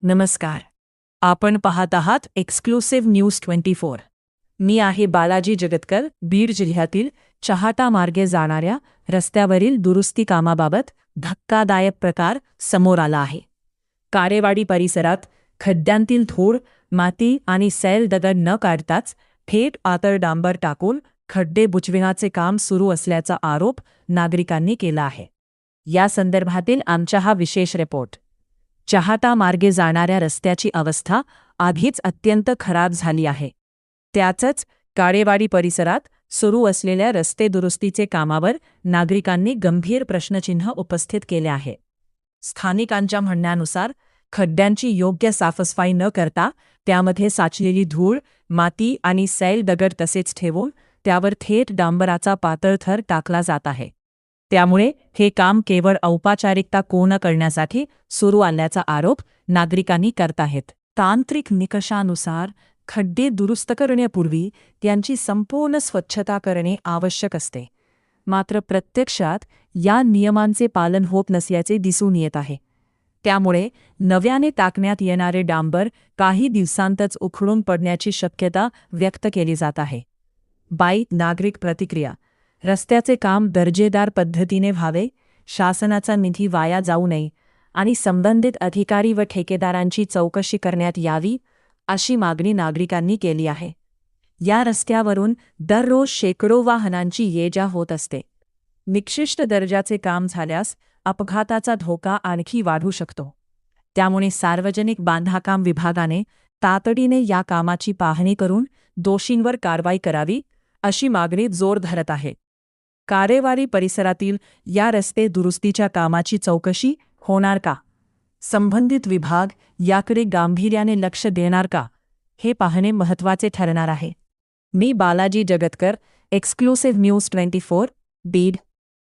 नमस्कार. आपण पाहत आहात एक्सक्लुसिव्ह न्यूज 24. मी आहे बालाजी जगतकर. बीड जिल्ह्यातील चहाटा मार्गे जाणाऱ्या रस्त्यावरील दुरुस्ती कामाबाबत धक्कादायक प्रकार समोर आला आहे. कारेवाडी परिसरात खड्ड्यांतील धूळ, माती आणि सैल दगड न काढताच थेट पातळ डांबर टाकून खड्डे बुजविण्याचे काम सुरू असल्याचा आरोप नागरिकांनी केला आहे. या संदर्भातील आमचा हा विशेष रिपोर्ट. चहाटा मार्गे जाणाऱ्या रस्त्याची अवस्था आधीच अत्यंत खराब झाली आहे. त्यातच कारेवाडी परिसरात सुरू असलेल्या रस्ते दुरुस्तीचे कामावर नागरिकांनी गंभीर प्रश्नचिन्ह उपस्थित केले आहे. स्थानिकांच्या म्हणण्यानुसार खड्ड्यांची योग्य साफसफाई न करता त्यामध्ये साचलेली धूळ, माती आणि सैल दगड तसेच ठेवून त्यावर थेट डांबराचा पातळ थर टाकला जात आहे. त्यामुळे हे काम केवळ औपचारिकता पूर्ण करण्यासाठी सुरू आल्याचा आरोप नागरिकांनी करत आहेत. तांत्रिक निकषानुसार खड्डे दुरुस्त करण्यापूर्वी त्यांची संपूर्ण स्वच्छता करणे आवश्यक असते. मात्र प्रत्यक्षात या नियमांचे पालन होत नसल्याचे दिसून येत आहे. त्यामुळे नव्याने टाकण्यात येणारे डांबर काही दिवसांतच उखडून पडण्याची शक्यता व्यक्त केली जात आहे. नागरिक प्रतिक्रिया. रस्त्याचे काम दर्जेदार पद्धतीने व्हावे, शासनाचा निधी वाया जाऊ नये आणि संबंधित अधिकारी व ठेकेदारांची चौकशी करण्यात यावी, अशी मागणी नागरिकांनी केली आहे. या रस्त्यावरून दररोज शेकडो वाहनांची ये-जा होत असते. निकृष्ट दर्जाचे काम झाल्यास अपघाताचा धोका आणखी वाढू शकतो. त्यामुळे सार्वजनिक बांधकाम विभागाने तातडीने या कामाची पाहणी करून दोषींवर कारवाई करावी, अशी मागणी जोर धरत आहे. कारेवाडी परिसरातील या रस्ते दुरुस्तीच्या कामाची चौकशी होणार का? संबंधित विभाग याकडे गांभीर्याने लक्ष देणार का? हे पाहणे महत्त्वाचे ठरणार आहे. मी बालाजी जगतकर, एक्सक्लुसिव्ह न्यूज 24, बीड.